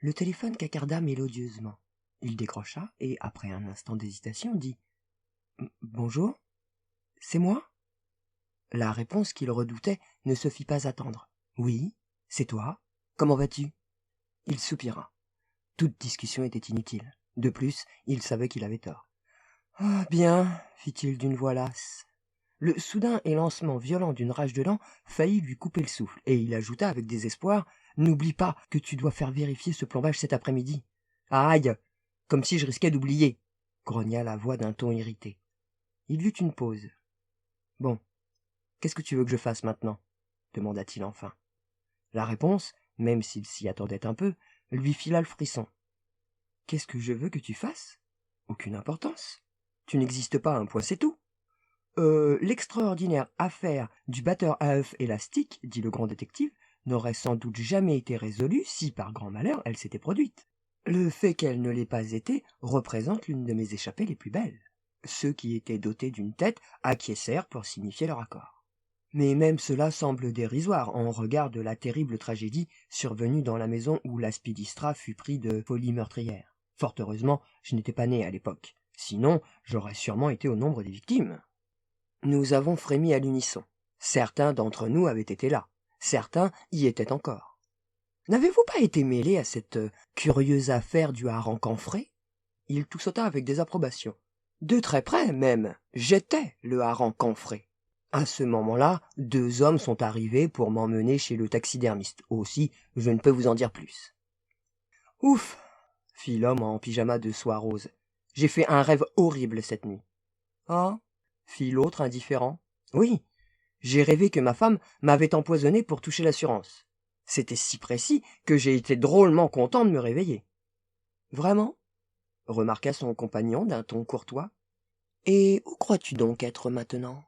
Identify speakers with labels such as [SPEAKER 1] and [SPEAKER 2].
[SPEAKER 1] Le téléphone cacarda mélodieusement. Il décrocha et, après un instant d'hésitation, dit « Bonjour, c'est moi ?» La réponse qu'il redoutait ne se fit pas attendre. « Oui, c'est toi. Comment vas-tu ?» Il soupira. Toute discussion était inutile. De plus, il savait qu'il avait tort. « Ah, bien, fit-il d'une voix lasse. Le soudain élancement violent d'une rage de dents faillit lui couper le souffle, et il ajouta avec désespoir « N'oublie pas que tu dois faire vérifier ce plombage cet après-midi. »« Aïe, comme si je risquais d'oublier !» grogna la voix d'un ton irrité. Il y eut une pause. « Bon, qu'est-ce que tu veux que je fasse maintenant ?» demanda-t-il enfin. La réponse, même s'il s'y attendait un peu, lui fila le frisson. « Qu'est-ce que je veux que tu fasses ? Aucune importance. Tu n'existes pas, un point c'est tout. L'extraordinaire affaire du batteur à œufs élastique, dit le grand détective, n'aurait sans doute jamais été résolue si, par grand malheur, elle s'était produite. Le fait qu'elle ne l'ait pas été représente l'une de mes échappées les plus belles. Ceux qui étaient dotés d'une tête acquiescèrent pour signifier leur accord. Mais même cela semble dérisoire en regard de la terrible tragédie survenue dans la maison où l'aspidistra fut pris de folie meurtrière. Fort heureusement, je n'étais pas né à l'époque. Sinon, j'aurais sûrement été au nombre des victimes. Nous avons frémi à l'unisson. Certains d'entre nous avaient été là. Certains y étaient encore. N'avez-vous pas été mêlé à cette curieuse affaire du hareng camphré ? Il toussota avec désapprobation. De très près, même. J'étais le hareng camphré. À ce moment-là, 2 hommes sont arrivés pour m'emmener chez le taxidermiste. Aussi, je ne peux vous en dire plus. Ouf, fit l'homme en pyjama de soie rose. J'ai fait un rêve horrible cette nuit. Ah, fit l'autre indifférent. Oui, j'ai rêvé que ma femme m'avait empoisonné pour toucher l'assurance. C'était si précis que j'ai été drôlement content de me réveiller. Vraiment ? Remarqua son compagnon d'un ton courtois. Et où crois-tu donc être maintenant ?